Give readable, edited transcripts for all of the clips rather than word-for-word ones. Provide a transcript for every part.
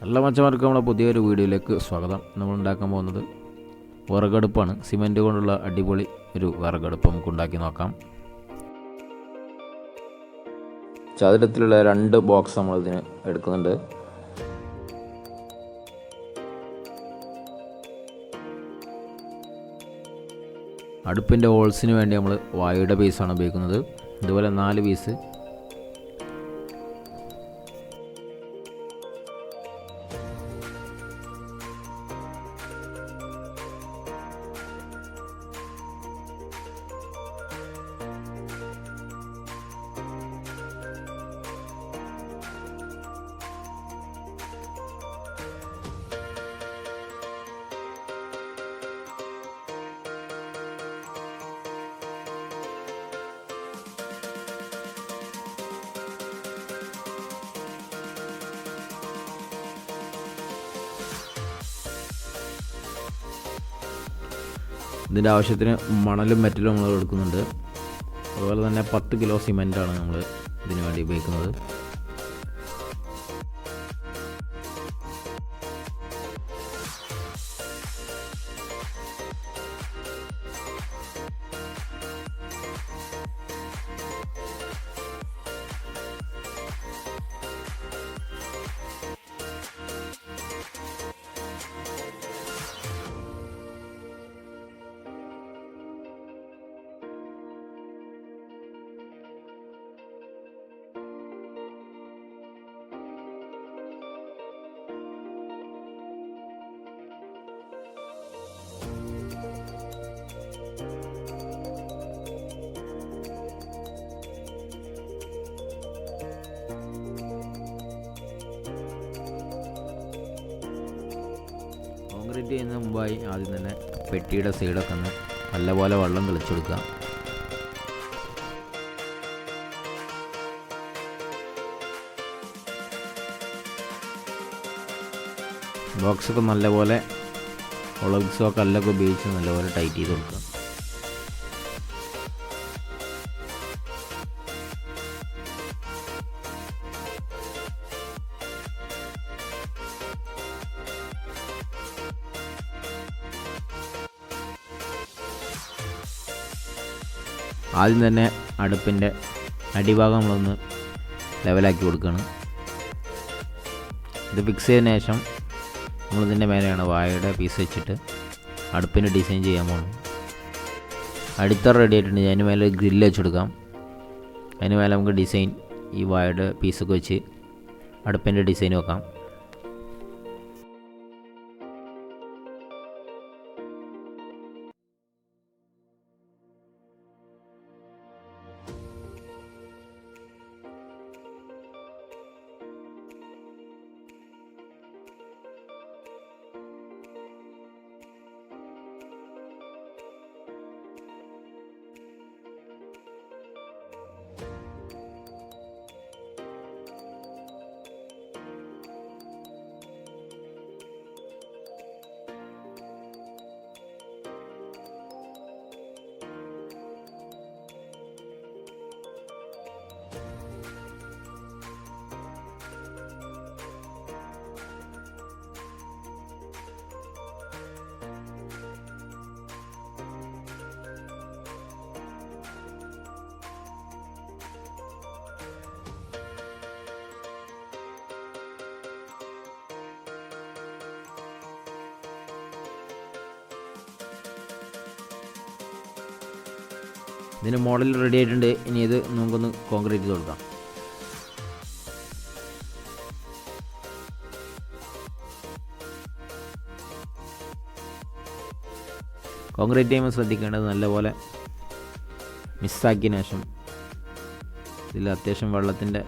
നല്ല മച്ചമാർക്ക് നമ്മളെ പുതിയൊരു വീഡിയോയിലേക്ക് സ്വാഗതം. നമ്മൾ ഉണ്ടാക്കാൻ പോകുന്നത് വിറകടുപ്പാണ്. സിമൻറ്റ് കൊണ്ടുള്ള അടിപൊളി ഒരു വിറകടുപ്പ് നമുക്ക് ഉണ്ടാക്കി നോക്കാം. ചതുരത്തിലുള്ള 2 ബോക്സ് നമ്മളിതിന് എടുക്കുന്നുണ്ട്. അടുപ്പിൻ്റെ ഹോൾസിന് വേണ്ടി നമ്മൾ വായുടെ പീസാണ് ഉപയോഗിക്കുന്നത്. ഇതുപോലെ 4 പീസ്. ഇതിൻ്റെ ആവശ്യത്തിന് മണലും മെറ്റലും നമ്മൾ എടുക്കുന്നുണ്ട്. അതുപോലെ തന്നെ 10 കിലോ സിമൻറ്റാണ് നമ്മൾ ഇതിനു വേണ്ടി ഉപയോഗിക്കുന്നത്. കോൺക്രീറ്റ് ചെയ്യുന്നതിന് മുമ്പായി ആദ്യം തന്നെ പെട്ടിയുടെ സൈഡൊക്കെ ഒന്ന് നല്ലപോലെ വെള്ളം തെളിച്ചു കൊടുക്കുക. ബോക്സൊക്കെ നല്ലപോലെ ഒളവിക്സോ കല്ലൊക്കെ ഉപയോഗിച്ച് നല്ലപോലെ ടൈറ്റ് ചെയ്ത് കൊടുക്കുക. ആദ്യം തന്നെ അടുപ്പിൻ്റെ അടിഭാഗം നമ്മളൊന്ന് ലെവലാക്കി കൊടുക്കുകയാണ്. ഇത് ഫിക്സ് ചെയ്തതിന് ശേഷം നമ്മളിതിൻ്റെ മേലെയാണ് വാഴയുടെ പീസ് വെച്ചിട്ട് അടുപ്പിന് ഡിസൈൻ ചെയ്യാൻ പോകുന്നത്. അടിത്തറ റെഡി ആയിട്ടുണ്ട്. അതിന് മേലെ ഗ്രില്ല് വെച്ചെടുക്കാം. അതിന് മേലെ നമുക്ക് ഡിസൈൻ ഈ വാഴയുടെ പീസൊക്കെ വെച്ച് അടുപ്പിൻ്റെ ഡിസൈൻ വെക്കാം. ഇതിന് മോഡൽ റെഡി ആയിട്ടുണ്ട്. ഇനി ഇത് നമുക്കൊന്ന് കോൺക്രീറ്റ് ചെയ്ത് കൊടുക്കാം. കോൺക്രീറ്റ് ചെയ്യുമ്പോൾ ശ്രദ്ധിക്കേണ്ടത് നല്ലപോലെ മിക്സാക്കിയതിന് ശേഷം ഇതിൽ അത്യാവശ്യം വെള്ളത്തിൻ്റെ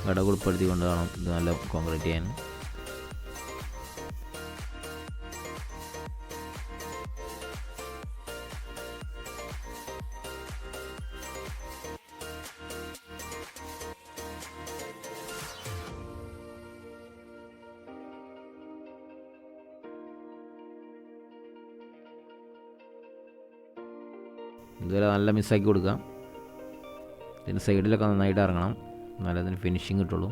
ഘടകം ഉൾപ്പെടുത്തിക്കൊണ്ട് വേണം ഇത് നല്ല കോൺക്രീറ്റ് ചെയ്യാൻ. ഇതുവരെ നല്ല മിസ്സാക്കി കൊടുക്കാം. ഇതിന് സൈഡിലൊക്കെ നന്നായിട്ട് ഇറങ്ങണം, എന്നാലേ അതിന് ഫിനിഷിങ് കിട്ടുള്ളൂ.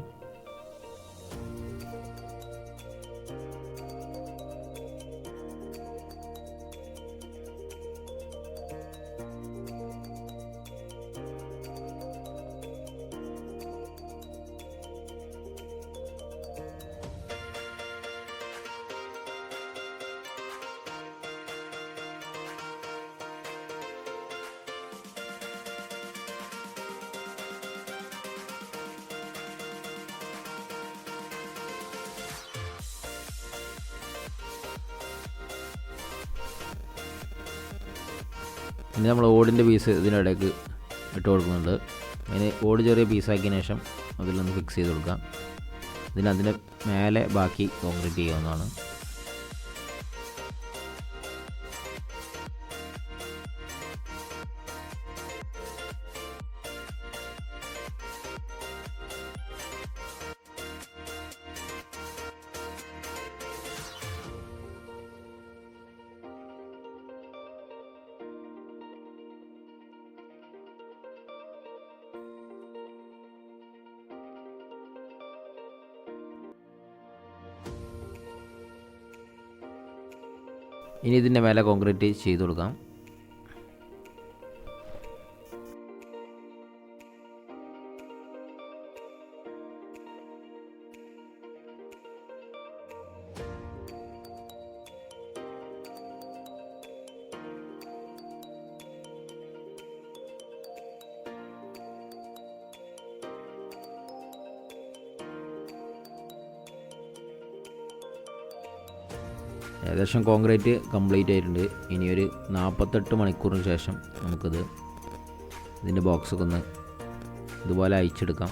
ഇനി നമ്മൾ ഓടിൻ്റെ പീസ് ഇതിനിടയ്ക്ക് ഇട്ട് കൊടുക്കുന്നുണ്ട്. അതിന് ഓട് ചെറിയ പീസാക്കിയതിന് ശേഷം അതിലൊന്ന് ഫിക്സ് ചെയ്ത് കൊടുക്കാം. അതിൻ്റെ മേലെ ബാക്കി കോൺക്രീറ്റ് ചെയ്യാവുന്നതാണ്. ഇനി ഇതിൻ്റെ മേലെ കോൺക്രീറ്റ് ചെയ്ത് കൊടുക്കാം. ഏകദേശം കോൺക്രീറ്റ് കംപ്ലീറ്റ് ആയിട്ടുണ്ട്. ഇനിയൊരു 48 മണിക്കൂറിന് ശേഷം നമുക്കിത് ഇതിൻ്റെ ബോക്സൊക്കെ ഒന്ന് ഇതുപോലെ അയച്ചെടുക്കാം.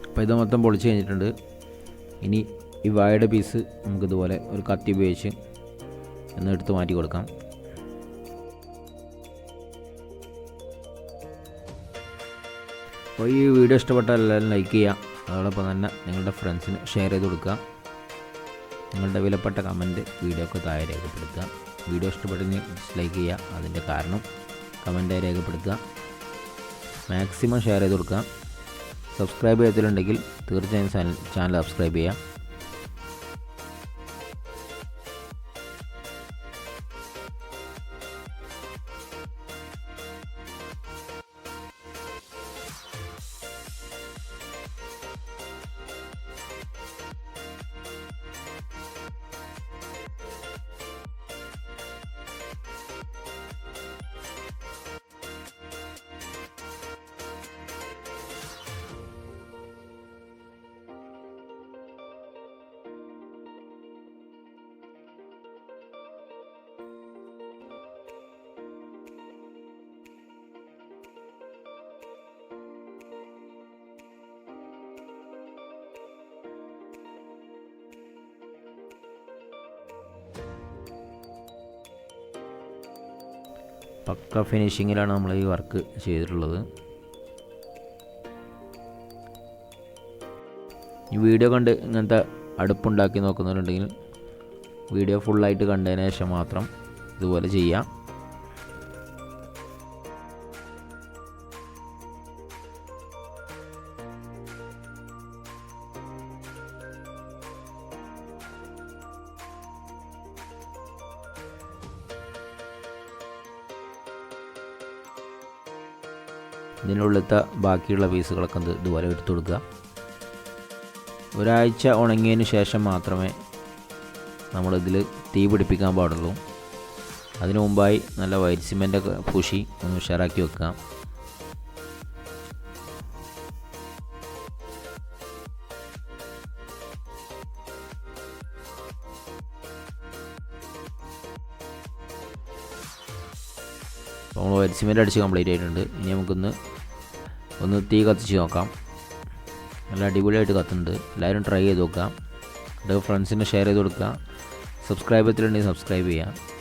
അപ്പോൾ ഇത് മൊത്തം പൊളിച്ച് കഴിഞ്ഞിട്ടുണ്ട്. ഇനി ഈ വാഴയുടെ പീസ് നമുക്കിതുപോലെ ഒരു കത്തി ഉപയോഗിച്ച് എടുത്ത് മാറ്റി കൊടുക്കാം. അപ്പോൾ ഈ വീഡിയോ ഇഷ്ടപ്പെട്ടാൽ എല്ലാവരും ലൈക്ക് ചെയ്യുക. അതോടൊപ്പം തന്നെ നിങ്ങളുടെ ഫ്രണ്ട്സിന് ഷെയർ ചെയ്ത് കൊടുക്കുക. നിങ്ങളുടെ വിലപ്പെട്ട കമൻറ്റ് വീഡിയോക്ക് താഴെ രേഖപ്പെടുത്തുക. വീഡിയോ ഇഷ്ടപ്പെട്ടെങ്കിൽ ഡിസ്ലൈക്ക് ചെയ്യുക. അതിൻ്റെ കാരണം കമൻറ്റായി രേഖപ്പെടുത്തുക. മാക്സിമം ഷെയർ ചെയ്ത് കൊടുക്കുക. സബ്സ്ക്രൈബ് ചെയ്തിട്ടുണ്ടെങ്കിൽ തീർച്ചയായും ചാനൽ സബ്സ്ക്രൈബ് ചെയ്യുക. പക്ക ഫിനിഷിങ്ങിലാണ് നമ്മൾ ഈ വർക്ക് ചെയ്തിട്ടുള്ളത്. ഈ വീഡിയോ കണ്ട് ഇങ്ങനത്തെ അടുപ്പുണ്ടാക്കി നോക്കുന്നവരുണ്ടെങ്കിൽ വീഡിയോ ഫുള്ളായിട്ട് കണ്ടതിന് ശേഷം മാത്രം ഇതുപോലെ ചെയ്യാം. ഇതിനുള്ളിലത്തെ ബാക്കിയുള്ള പീസുകളൊക്കെ ഇതുപോലെ എടുത്തു കൊടുക്കുക. ഒരാഴ്ച ഉണങ്ങിയതിന് ശേഷം മാത്രമേ നമ്മളിതിൽ തീ പിടിപ്പിക്കാൻ പാടുള്ളൂ. അതിനു മുമ്പായി നല്ല വൈറ്റ് സിമെൻ്റൊക്കെ പൂശി ഒന്ന് ഉഷാറാക്കി വെക്കുക. നമ്മൾ വൈറ്റ് സിമെൻ്റ് അടിച്ച് കംപ്ലീറ്റ് ആയിട്ടുണ്ട്. ഇനി നമുക്കൊന്ന് ഒന്ന് തീ കത്തിച്ച് നോക്കാം. നല്ല അടിപൊളിയായിട്ട് കത്തുന്നുണ്ട്. എല്ലാവരും ട്രൈ ചെയ്ത് നോക്കാം. അത് ഫ്രണ്ട്സിന് ഷെയർ ചെയ്ത് കൊടുക്കുക. സബ്സ്ക്രൈബ് ചെയ്തിട്ടുണ്ടെങ്കിൽ സബ്സ്ക്രൈബ് ചെയ്യുക.